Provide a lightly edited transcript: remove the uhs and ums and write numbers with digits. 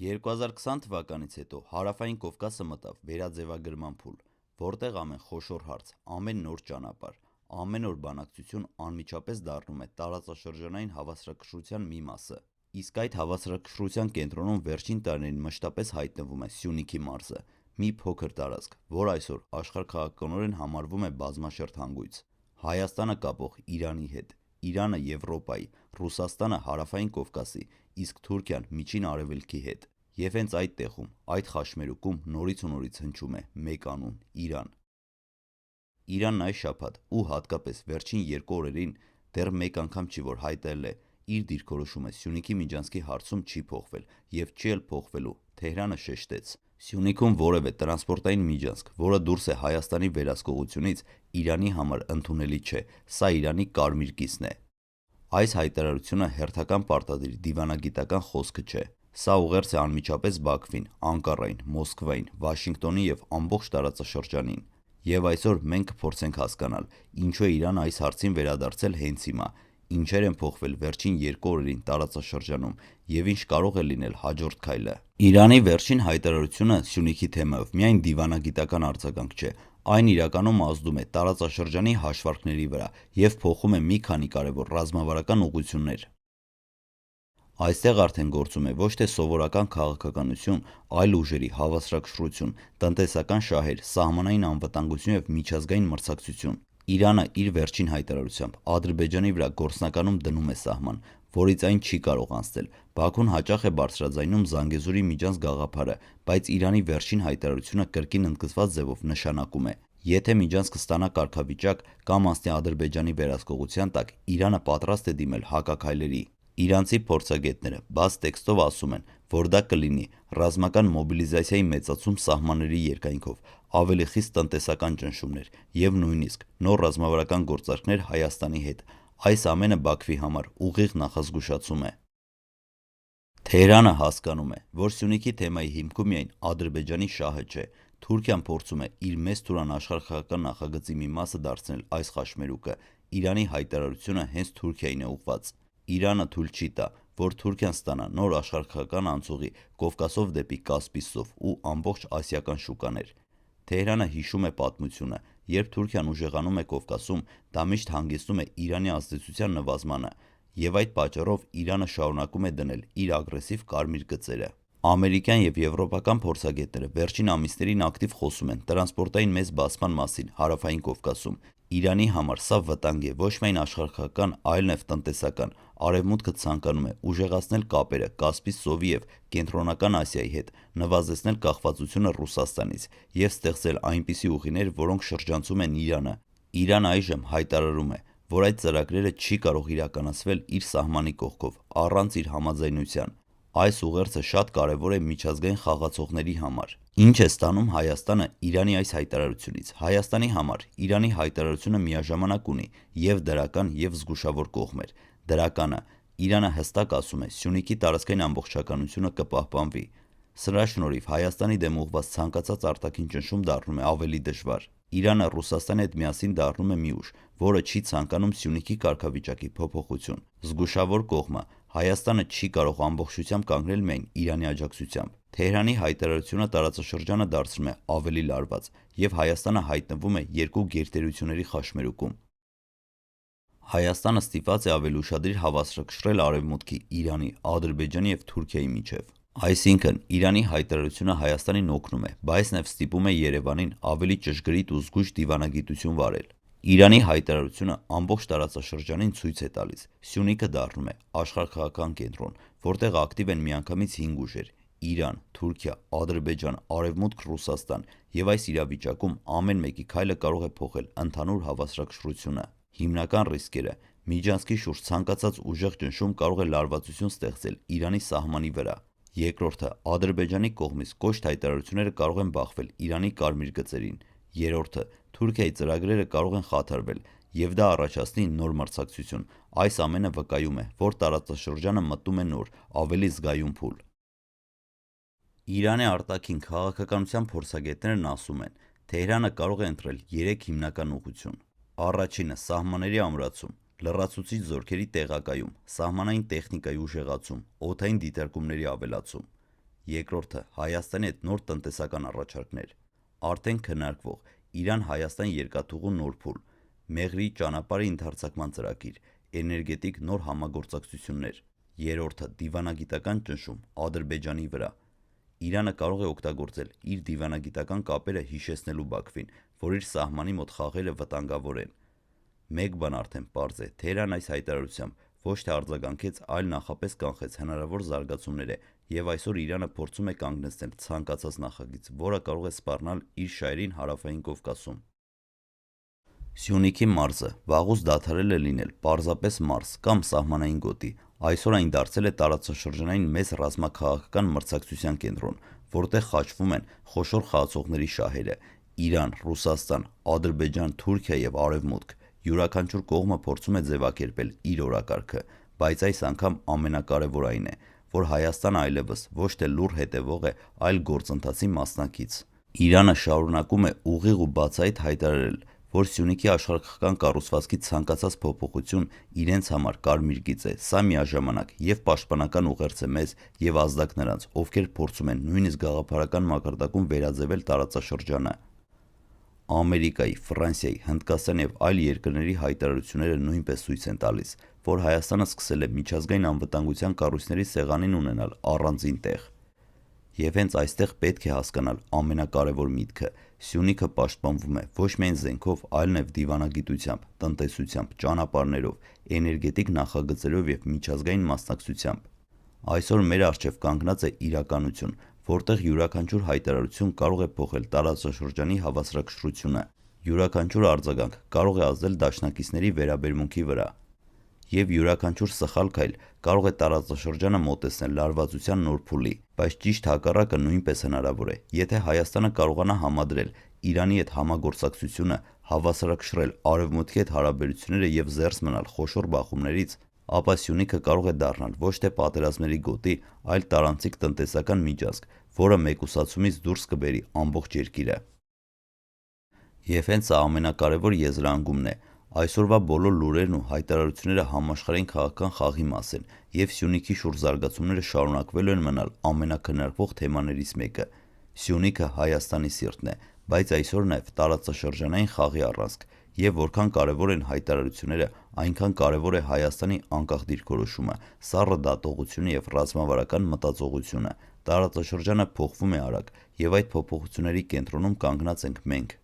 2020 թվականից հետո Հարավային Կովկասը մտավ վերաձևագրման փուլ, որտեղ ամեն խոշոր հարց, ամեն նոր ճանապարհ, ամեն օր բանակցություն անմիջապես դառնում է տարածաշրջանային հավասարակշռության մի մասը։ Իսկ այդ հավասարակշռության կենտրոնում վերջին տարիներին մշտապես հայտնվում է Սյունիքի մարզը, մի փոքր տարածք, որ այսօր աշխարհաքաղաքականորեն համարվում է բազմաշերտ հանգույց։ Հայաստանը կապող Իրանի հետ, Իրանը Եվրոպայի, Ռուսաստանը Հարավային Կովկասի, իսկ Թուրքիան Միջին Արևելքի հետ։ Եվ հենց այդ տեղում, այդ խաշմերուկում նորից ու նորից հնչում է մեկ անուն՝ Իրան։ Իրանն այս շաբաթ ու հատկապես վերջին 2 օրերին դեռ մեկ անգամ չի որ հայտարարել է իր դիրքորոշումը Սյունիքի Միջանցքի հարցում չի փոխվել եւ չի էլ փոխվելու, Թեհրանը շեշտեց։ Սյունիքում որևէ տրանսպորտային միջանցք, որը դուրս է Հայաստանի վերահսկողությունից, Իրանի համար ընդունելի չէ, սա Իրանի կարմիր կիսն է։ Այս հայտարարությունը հերթական պարտադիր դիվանագիտական խոսքը չէ։ Սա ուղերձ է անմիջապես Բաքվին, Անկարային, Մոսկվային, Վաշինգտոնին եւ ամբողջ տարածաշրջանին։ Եվ այսօր մենք կփորձենք հասկանալ, ինչու է Իրանը այս հարցին վերադարձել հենց հիմա, ինչեր են փոխվել վերջին 2 օրերին տարածաշրջանում եւ ինչ կարող է լինել հաջորդ քայլը։ Իրանի վերջին հայտարարությունը Սյունիքի թեմայով միայն դիվանագիտական արձագանք չէ, այն իրականում ազդում է տարածաշրջանի հաշվարկների վրա եւ փոխում է մի քանի կարևոր ռազմավարական ուղղություններ։ Այստեղ արդեն գործում է ոչ թե սովորական քաղաքականություն, այլ ուժերի հավասարակշռություն, տնտեսական շահեր, սահմանային անվտանգություն եւ միջազգային մրցակցություն։ Իրանը իր վերջին հայտարարությամբ Ադրբեջանի վրա գործնականում դնում է սահման, որից այն չի կարող անցնել։ Բաքուն հաճախ է բարձրաձայնում Զանգեզուրի միջանց գաղափարը, բայց Իրանի վերջին հայտարարությունը կրկին ընդգծված ձևով նշանակում է. եթե միջանցքը ստանա կարգավիճակ կամ անցնի Ադրբեջանի վերահսկողության տակ, Իրանը պատրաստ է դիմել հակաքայլերի։ Իրանցի փորձագետները բաց տեքստով ասում են, որ դա կլինի ռազմական մոբիլիզացիայի մեծացում սահմանների երկայնքով, ավելի խիստ տնտեսական ճնշումներ եւ նույնիսկ նոր ռազմավարական գործարքներ Հայաստանի հետ։ Այս ամենը Բաքվի համար ուղիղ նախազգուշացում է։ Թեհրանը հասկանում է, որ Սյունիքի թեմայի հիմքում միայն Ադրբեջանի շահը չէ։ Թուրքիան փորձում է իր մեծ թուրան աշխարհաքաղաքական նախագծի մի մասը դարձնել այս խաշմերուկը։ Իրանի հայտարարությունը հենց Թուրքիային է ուղղված։ Իրանը թույլ չի տա, որ Թուրքիան ստանա նոր աշխարհաքաղաքական անցուղի Կովկասով դեպի Կասպից ծով ու ամբողջ ասիական շուկաներ։ Թեհրանը հիշում է պատմությունը, երբ Թուրքիան ուժեղանում է Կովկասում, դա միշտ հանգեցնում է Իրանի ազդեցության նվազմանը, եւ այդ պատճառով Իրանը շարունակում է դնել իր ագրեսիվ կարմիր գծերը։ Ամերիկյան եւ եվրոպական փորձագետները վերջին ամիսներին ակտիվ խոսում են տրանսպորտային մեծ բացման մասին Հարավային Կովկասում։ Իրանի համար սա վտանգ է ոչ միայն աշխարհաքաղաքական, այլ նաեւ տնտեսական։ Արևմուտքը ցանկանում է ուժեղացնել կապերը Կասպից ծովի եւ Կենտրոնական Ասիայի հետ, նվազեցնել կախվածությունը Ռուսաստանից եւ ստեղծել այնպիսի ուղիներ, որոնք շրջանցում են Իրանը։ Իրանը այժմ հայտարարում է, որ այդ ծրագրերը չի կարող իրականացվել իր սահմանի կողքով, առանց իր համաձայնության։ Այս ուղերձը շատ կարևոր է միջազգային խաղացողների համար։ Ինչ է ստանում Հայաստանը Իրանի այս հայտարարությունից։ Հայաստանի համար Իրանի հայտարարությունը միաժամանակ ունի եւ դրական եւ զգուշավոր կողմեր։ Դրականը՝ Իրանը հստակ ասում է, Սյունիքի տարածքային ամբողջականությունը կպահպանվի։ Սրա շնորհիվ Հայաստանի դեմ ուղղված ցանկացած արտաքին ճնշում դառնում է ավելի դժվար։ Իրանը Ռուսաստանի հետ միասին դառնում է մի ուժ, որը չի ցանկանում Սյունիքի կարգավիճակի փոփոխություն։ Զգուշավոր կողմը՝ Հայաստանը չի կարող ամբողջությամբ կանգնել միայն Իրանի աջակցությամբ։ Թեհրանի հայտարարությունը տարածաշրջանը դարձնում է ավելի լարված, եւ Հայաստանը հայտնվում է երկու գերտերությունների խաշմերուկում։ Հայաստանը ստիպված է ավելի ուշադիր հավասարակշռել Արևմուտքի, Իրանի, Ադրբեջանի եւ Թուրքիայի միջև։ Այսինքն Իրանի հայտարարությունը Հայաստանին օգնում է, բայց նաեւ ստիպում է Երևանին ավելի ճշգրիտ ու զգույշ դիվանագիտություն վարել։ Իրանի հայտարարությունը ամբողջ տարածաշրջանին ցույց է տալիս. Սյունիքը դառնում է աշխարհաքաղաքական կենտրոն, որտեղ ակտիվ են միանգամից 5 ուժեր՝ Իրան, Թուրքիա, Ադրբեջան, Արևմուտք, Ռուսաստան, եւ այս իրավիճակում ամեն մեկի քայլը կարող է փոխել ընդհանուր հավասարակշռությունը։ Հիմնական ռիսկերը՝ Միջանցքի շուրջ ցանկացած ուժեղ ճնշում կարող է լարվածություն ստեղծել Իրանի սահմանի վրա։ Երկրորդը՝ Ադրբեջանի կողմից կոշտ հայտարարությունները կարող են բախվել Իրանի կարմիր գծերին։ Երրորդը՝ Թուրքիայի ծրագրերը կարող են խաթարվել, եւ դա առաջացնի նոր մրցակցություն։ Այս ամենը վկայում է, որ տարածաշրջանը մտնում է նոր, ավելի զգայուն փուլ։ Իրանի արտաքին քաղաքականության փորձագետներն ասում են, Թեհրանը կարող է ընտրել 3 հիմնական ուղղություն։ Առաջինը՝ սահմանների ամրացում, լրացուցիչ զորքերի տեղակայում, սահմանային տեխնիկայի ուժեղացում, օդային դիտարկումների ավելացում։ Երկրորդը Հայաստանի հետ նոր տնտեսական առաջարկներ։ Արդեն քննարկվող Իրան-Հայաստան երկաթուղու նոր փուլ, Մեղրի ճանապարհի ընդարձակման ծրագիր, էներգետիկ նոր համագործակցություններ։ Երրորդը դիվանագիտական ճնշում Ադրբեջանի վրա։ Իրանը կարող է օգտագործել իր դիվանագիտական կապերը հիշեցնելու Բաքվին, որ իր սահմանի մոտ խաղերը վտանգավոր են։ Մեկ բան արդեն պարզ է, Թեհրանն այս հայտարարությամբ ոչ թե արձագանքեց, այլ նախապես կանխեց հնարավոր զարգացումները, եւ այսօր Իրանը փորձում է կանգնեցնել ցանկացած նախագիծ, որը կարող է սպառնալ իր շահերին Հարավային Կովկասում։ Սյունիքի մարզը վաղուց դադարել է լինել պարզապես մարզ կամ սահմանային գոտի, այսօր այն դարձել է տարածաշրջանային մեծ ռազմաքաղաքական մրցակցության կենտրոն, որտեղ խաչվում են խոշոր խաղացողների շահերը՝ Իրան, Ռուսաստան, Ադրբեջան, Թուրքիա եւ Արևմուտք։ Յուրաքանչյուր կողմը փորձում է ձևակերպել իր օրակարգը, բայց այս անգամ ամենակարևոր այն է, որ Հայաստանը այլևս ոչ թե լուռ հետևող է, այլ գործընթացի մասնակից։ Իրանը շարունակում է ուղիղ ու բացահայտ հայտարարել, որ Սյունիքի աշխարհական կառուցվածքի ցանկացած փոփոխություն իրենց համար կարմիր գիծ է։ Սա միաժամանակ եւ պաշտպանական ուղերձ է մեզ եւ ազդակ նրանց, ովքեր փորձում են նույնիսկ գաղափարական մակարդակում վերաձևել տարածաշրջանը։ Ամերիկայի, Ֆրանսիայի, Հնդկաստանի եւ այլ երկրների հայտարարությունները նույնպես ցույց են տալիս, որ Հայաստանը սկսել է միջազգային անվտանգության կառույցների սեղանին ունենալ առանձին տեղ։ Եվ հենց այստեղ պետք է հասկանալ ամենակարևոր միտքը՝ Սյունիքը պաշտպանվում է ոչ միայն զենքով, այլ նաև դիվանագիտությամբ, տնտեսությամբ, ճանապարհներով, էներգետիկ նախագծերով եւ միջազգային մասնակցությամբ։ Այսօր մեր առջև կանգնած է իրականություն, որտեղ յուրաքանչյուր հայտարարություն կարող է փոխել տարածաշրջանի հավասարակշռությունը, յուրաքանչյուր արձագանք կարող է ազդել դաշնակիցների վերաբերմունքի վրա, եւ յուրաքանչյուր սխալ քայլ կարող է տարածաշրջանը մոտեցնել լարվածության նոր փուլի, բայց ճիշտ հակառակը նույնպես հնարավոր է, եթե Հայաստանը կարողանա համադրել Իրանի հետ համագործակցությունը, հավասարակշռել Արևմուտքի հետ հարաբերությունները եւ զերծ մնալ խոշոր բախումներից, ապա Սյունիքը կարող է դառնալ ոչ թե պատերազմների գոտի, այլ տարանցիկ տնտեսական միջազգ, որը մեկուսացումից դուրս կբերի ամբողջ երկիրը։ Եվ հենց սա ամենակարևոր եզրահանգումն է։ Այսօրվա բոլոր լուրերն ու հայտարարությունները համաշխարհային քաղաքական խաղի մասին, եւ Սյունիքի շուրջ զարգացումները շարունակվելու են մնալ ամենակննարկվող թեմաներից մեկը։ Սյունիքը Հայաստանի սիրտն է, բայց այսօր նաև տարածաշրջանային խաղի առանցք, եւ որքան կարևոր են հայտարարությունները, այնքան կարևոր է Հայաստանի անկախ դիրքորոշումը, սառը դատողությունը եւ ռազմավարական մտածողությունը։ Տարածաշրջանը փոխվում է արագ, եւ այդ փոփոխությունների կենտրոնում կանգնած ենք մենք։